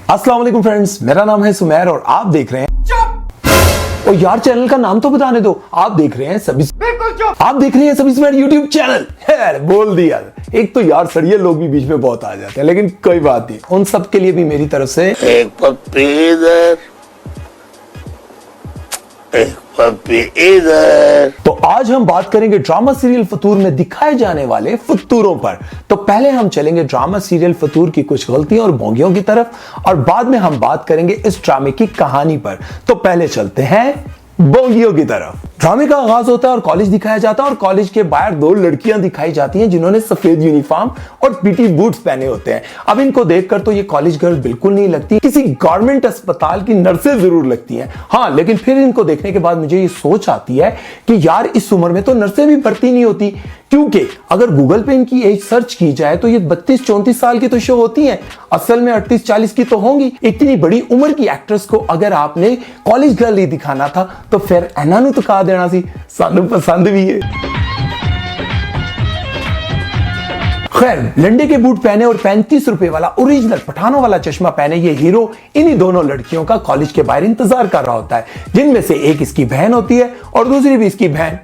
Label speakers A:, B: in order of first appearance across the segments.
A: अस्सलाम वालेकुम फ्रेंड्स, मेरा नाम है सुमेर और आप देख रहे हैं चुप। और यार चैनल का नाम तो बताने दो। आप देख रहे हैं सभी आप देख रहे हैं सभी सुमेर यूट्यूब चैनल। है बोल दिया। एक तो यार सड़िए लोग भी बीच में बहुत आ जाते हैं, लेकिन कोई बात नहीं, उन सब के लिए भी मेरी तरफ से
B: एक पप्पी इधर, एक पप्पी इधर।
A: तो आज हम बात करेंगे ड्रामा सीरियल फतूर में दिखाए जाने वाले फतूरों पर। तो पहले हम चलेंगे ड्रामा सीरियल फतूर की कुछ गलतियों और भोंगियों की तरफ और बाद में हम बात करेंगे इस ड्रामे की कहानी पर। तो पहले चलते हैं बोगियों की तरफ। ड्रामे का आगाज होता है और कॉलेज दिखाया जाता है और कॉलेज के बाहर दो लड़कियां दिखाई जाती हैं जिन्होंने सफेद यूनिफॉर्म और पीटी बूट्स पहने होते हैं। अब इनको देखकर तो ये कॉलेज गर्ल बिल्कुल नहीं लगती, किसी गवर्नमेंट अस्पताल की नर्सें जरूर लगती हैं। हाँ, लेकिन फिर इनको देखने के बाद मुझे ये सोच आती है कि यार इस उम्र में तो नर्सें भी भर्ती नहीं होती, क्योंकि अगर गूगल पे इनकी एज सर्च की जाए तो ये 32-34 साल की तो शो होती हैं, असल में 38-40 की तो होंगी। इतनी बड़ी उम्र की एक्ट्रेस को अगर आपने कॉलेज गर्ल ही दिखाना था तो फिर एना नु तो कहा देना सी, सानू पसंद भी है। खैर, लंडे के बूट पहने और 35 रुपए वाला ओरिजिनल पठानों वाला चश्मा पहने ये हीरो इन्हीं दोनों लड़कियों का कॉलेज के बाहर इंतजार कर रहा होता है, जिनमें से एक इसकी बहन होती है और दूसरी भी इसकी बहन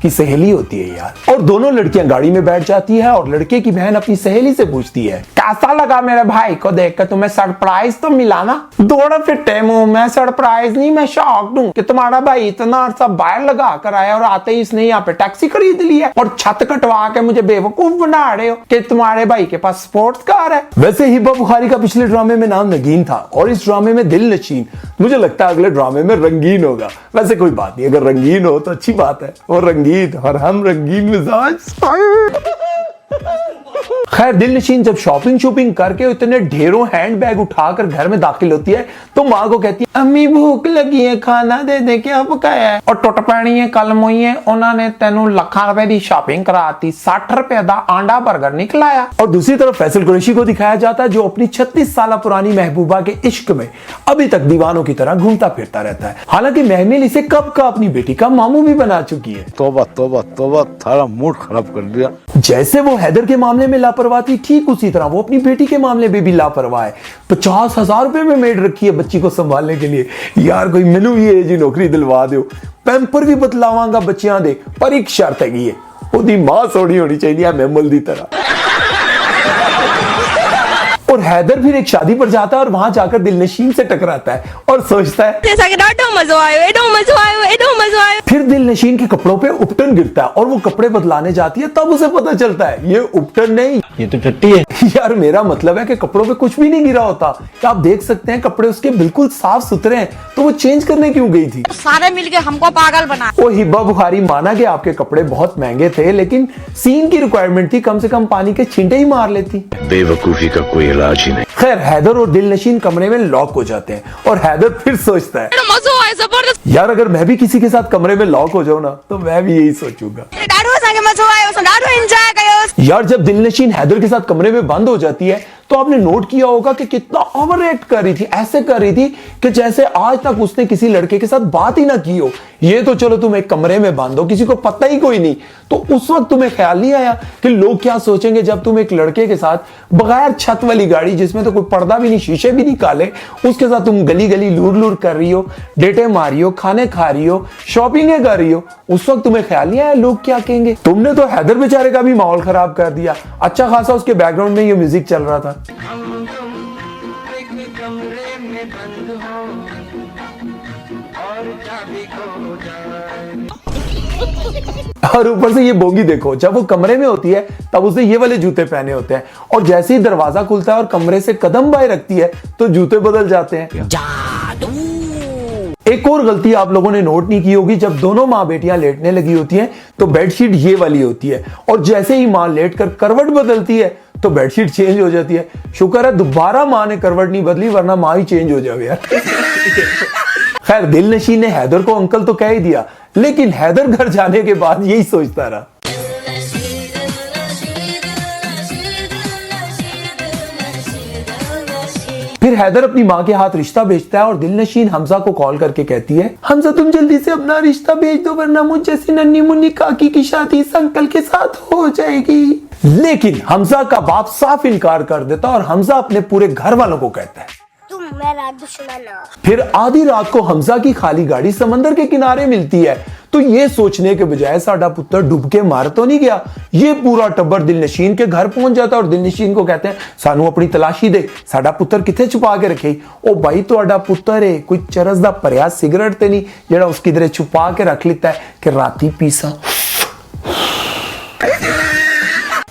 A: की सहेली होती है यार। और दोनों लड़कियां गाड़ी में बैठ जाती है और लड़के की बहन अपनी सहेली से पूछती है, कैसा लगा मेरे भाई को देखकर, तुम्हें सरप्राइज तो मिला ना? दौड़ा फिटे मुंह, मैं सरप्राइज नहीं, मैं शॉक्ड हूँ कि तुम्हारा भाई इतना अरसा बाहर लगा कर आया और आते ही इसने यहाँ पे टैक्सी खरीद ली है और छत कटवा के मुझे बेवकूफ बना रहे हो कि तुम्हारे भाई के पास स्पोर्ट्स कार है। वैसे हिब्बा बुखारी का पिछले ड्रामे में नाम नगीन था और इस ड्रामे में दिल नशीन। मुझे लगता है अगले ड्रामे में रंगीन होगा। वैसे कोई बात नहीं, अगर रंगीन हो तो अच्छी बात है, और रंगीन और हम रंगीन मिजाज। खैर, दिल नशीन जब शॉपिंग करके इतने ढेरों हैंडबैग उठाकर घर में दाखिल होती है तो माँ को कहती है, अम्मी भूख लगी है, खाना दे दे, क्या पकाया है? और टुट पैनी है कल मोई है, उन्होंने तेनू लाखों रुपए की शॉपिंग कराती, 60 रुपए का आंडा बर्गर निकलाया। और दूसरी तरफ फैसल कुरैशी को दिखाया जाता है जो अपनी 36 साल पुरानी महबूबा के इश्क में अभी तक दीवानों की तरह घूमता फिरता रहता है। हालांकि महमिल इसे कब का अपनी बेटी का मामू भी बना चुकी है।
B: तौबा तौबा तौबा, थारा मूड खराब कर दिया।
A: जैसे वो हैदर के मामले में लापरवाह थी, ठीक उसी तरह वो अपनी बेटी के मामले में भी लापरवाह है। 50,000 रुपए में मेड रखी है बच्ची को संभालने के लिए। यार कोई मैनू भी ये जी नौकरी दिलवा दो, पैंपर भी बदलावांगा बच्चियां दे, पर एक शर्त है, ओदी मां सोनी होनी चाहिए महमल दी तरह। और हैदर फिर एक शादी पर जाता है और वहां जाकर दिलनशीन से टकराता है और सोचता है फिर दिलनशीन के कपड़ों पे उपटन गिरता है और वो कपड़े बदलाने जाती है, तब उसे पता चलता है ये उपटन नहीं,
B: ये तो टट्टी है।
A: यार मेरा मतलब है कि कपड़ों पे कुछ भी नहीं गिरा होता। आप देख सकते हैं कपड़े उसके बिल्कुल साफ सुथरे हैं, तो वो चेंज करने क्यों गई थी?
C: सारे मिलके हमको पागल बना।
A: ओ हिब्बा बुखारी, माना कि आपके कपड़े बहुत महंगे थे, लेकिन सीन की रिक्वायरमेंट थी, कम से कम पानी के छींटे ही मार लेती।
B: बेवकूफी का कोई इलाज ही नहीं।
A: खैर, हैदर और दिलनशीन कमरे में लॉक हो जाते हैं और हैदर फिर सोचता है, यार अगर मैं भी किसी के साथ कमरे में लॉक हो जाऊं ना तो मैं भी यही सोचूंगा। यार जब दिलनशीन हैदर के साथ कमरे में बंद हो जाती है तो आपने नोट किया होगा कि कितना ओवर एक्ट कर रही थी, ऐसे कर रही थी कि जैसे आज तक उसने किसी लड़के के साथ बात ही ना की हो। ये तो चलो तुम एक कमरे में बंद हो, किसी को पता ही कोई नहीं, तो उस वक्त तुम्हें ख्याल नहीं आया कि लोग क्या सोचेंगे जब तुम एक लड़के के साथ बगैर छत वाली गाड़ी, जिसमें तो कोई पर्दा भी नहीं, शीशे भी नहीं काले, उसके साथ तुम गली गली लूर लूर कर रही हो, डेटे मार रही हो, खाने खा रही हो, शॉपिंग कर रही हो, उस वक्त तुम्हें ख्याल नहीं आया लोग क्या कहेंगे? तुमने तो हैदर बेचारे का भी माहौल खराब कर दिया। अच्छा खासा उसके बैकग्राउंड में ये म्यूजिक चल रहा था। और ऊपर से ये बोगी देखो, जब वो कमरे में होती है तब उसने ये वाले जूते पहने होते हैं और जैसे ही दरवाजा खुलता है और कमरे से कदम बाहर रखती है तो जूते बदल जाते हैं। जादू। एक और गलती आप लोगों ने नोट नहीं की होगी, जब दोनों माँ बेटियां लेटने लगी होती हैं तो बेडशीट ये वाली होती है और जैसे ही माँ लेटकर करवट बदलती है तो बेडशीट चेंज हो जाती है। शुक्र है दोबारा माँ ने करवट नहीं बदली, वरना माँ ही चेंज हो जाए यार। खैर, दिलनशीन ने हैदर को अंकल तो कह ही दिया, लेकिन हैदर घर जाने के बाद यही सोचता रहा। फिर हैदर अपनी माँ के हाथ रिश्ता भेजता है और दिलनशीन हमजा को कॉल करके कहती है, हमजा तुम जल्दी से अपना रिश्ता भेज दो वरना मुझ जैसी नन्ही मुन्नी काकी की शादी इस अंकल के साथ हो जाएगी। लेकिन हमजा का बाप साफ इनकार कर देता और हमजा अपने पूरे घर वालों को कहता है,
D: दुश्मन।
A: फिर आधी रात को हमजा की खाली गाड़ी समंदर के किनारे मिलती है, तो ये सोचने के बजाय साडा पुत्र डूब के मार तो नहीं गया, ये पूरा टब्बर दिलनशीन के घर पहुंच जाता है और दिलनशीन को कहते हैं सानू अपनी तलाशी दे, साडा पुत्र किथे छुपा के रखे। ओ भाई तुहाडा पुत्र है कोई चरस दा भरिया सिगरेट ते नहीं जेड़ा उसकी तरह छुपा के रख लेता है कि राती पीसा।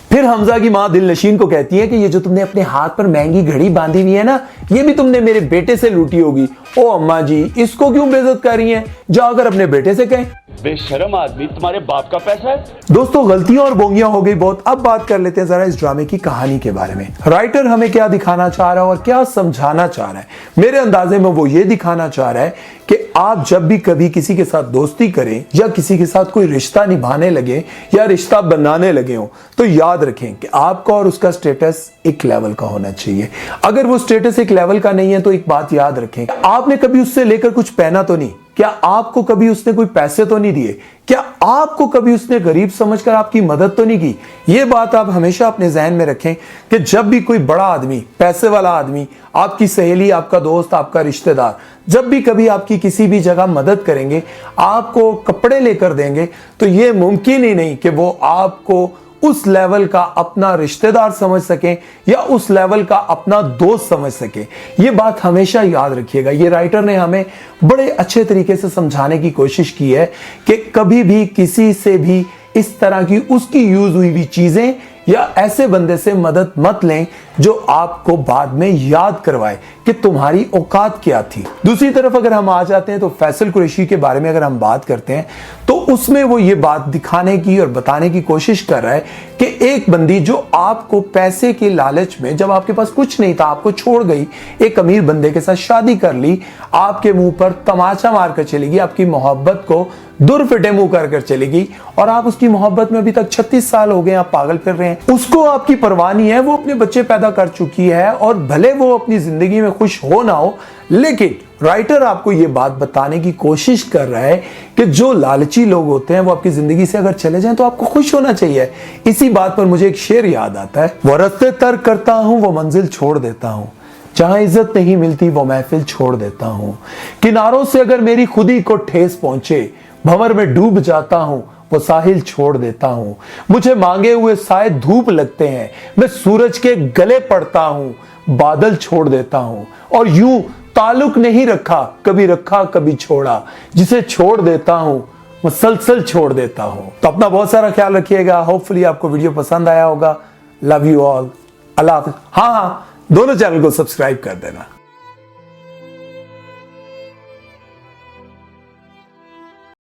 A: फिर हमजा की मां दिलनशीन को कहती है कि ये जो तुमने अपने हाथ पर महंगी घड़ी बांधी हुई है ना, ये भी तुमने मेरे बेटे से लूटी होगी। ओ अम्मा जी इसको क्यों बेइज्जत कर रही हैं, जाकर अपने बेटे से कहें।
E: बेशरम आदमी, तुम्हारे बाप का पैसा है।
A: दोस्तों गलतियां और बोंगियां हो गई बहुत, अब बात कर लेते हैं जरा इस ड्रामे की कहानी के बारे में। राइटर हमें क्या दिखाना चाह रहा है और क्या समझाना चाह रहा है। मेरे अंदाजे में वो ये दिखाना चाह रहा है कि आप जब भी कभी किसी के साथ दोस्ती करें या किसी के साथ कोई रिश्ता निभाने लगे या रिश्ता बनाने लगे हो, तो याद रखें कि आपका और उसका स्टेटस एक लेवल का होना चाहिए। अगर वो स्टेटस एक लेवल का नहीं है तो एक बात याद रखें, आपने कभी उससे लेकर कुछ पहना तो नहीं, क्या आपको कभी उसने कोई पैसे तो नहीं दिए, क्या आपको कभी उसने गरीब समझकर आपकी मदद तो नहीं की। ये बात आप हमेशा अपने जहन में रखें कि जब भी कोई बड़ा आदमी, पैसे वाला आदमी, आपकी सहेली, आपका दोस्त, आपका रिश्तेदार जब भी कभी आपकी किसी भी जगह मदद करेंगे, आपको कपड़े लेकर देंगे, तो ये मुमकिन ही नहीं कि वो आपको उस लेवल का अपना रिश्तेदार समझ सके या उस लेवल का अपना दोस्त समझ सके। ये बात हमेशा याद रखिएगा। ये राइटर ने हमें बड़े अच्छे तरीके से समझाने की कोशिश की है कि कभी भी किसी से भी इस तरह की उसकी यूज हुई भी चीजें या ऐसे बंदे से मदद मत लें जो आपको बाद में याद करवाए कि तुम्हारी औकात क्या थी। दूसरी तरफ अगर हम आ जाते हैं तो फैसल कुरैशी के बारे में अगर हम बात करते हैं तो उसमें वो ये बात दिखाने की और बताने की कोशिश कर रहा है कि एक बंदी जो आपको पैसे के लालच में, जब आपके पास कुछ नहीं था, आपको छोड़ गई, एक अमीर बंदे के साथ शादी कर ली, आपके मुंह पर तमाचा मारकर चलेगी, आपकी मोहब्बत को दुरफिटे मुंह कर चलेगी और आप उसकी मोहब्बत में अभी तक 36 साल हो गए, आप पागल फिर रहे हैं। उसको आपकी परवाह नहीं है, वो अपने बच्चे पैदा कर चुकी है और भले वो अपनी जिंदगी में खुश हो ना हो, लेकिन राइटर आपको ये बात बताने की कोशिश कर रहा है कि जो लालची लोग होते हैं वो आपकी जिंदगी से अगर चले जाएं तो आपको खुश होना चाहिए। इसी बात पर मुझे एक शेर याद आता है, वो रास्ते तर्क करता हूं, वो मंजिल छोड़ देता हूं, जहां इज्जत नहीं मिलती वो महफिल छोड़ देता हूं, किनारों से अगर मेरी खुदी को ठेस पहुंचे, भंवर में डूब जाता हूं, वो साहिल छोड़ देता हूं, मुझे मांगे हुए साए धूप लगते हैं, मैं सूरज के गले पड़ता हूं, बादल छोड़ देता हूं, और यूं ताल्लुक नहीं रखा कभी छोड़ा, जिसे छोड़ देता हूं मुसलसल छोड़ देता हूं। तो अपना बहुत सारा ख्याल रखिएगा। होपफुली आपको वीडियो पसंद आया होगा। Love you all. अल्लाह हाफिज। हाँ, दोनों चैनल को सब्सक्राइब कर देना।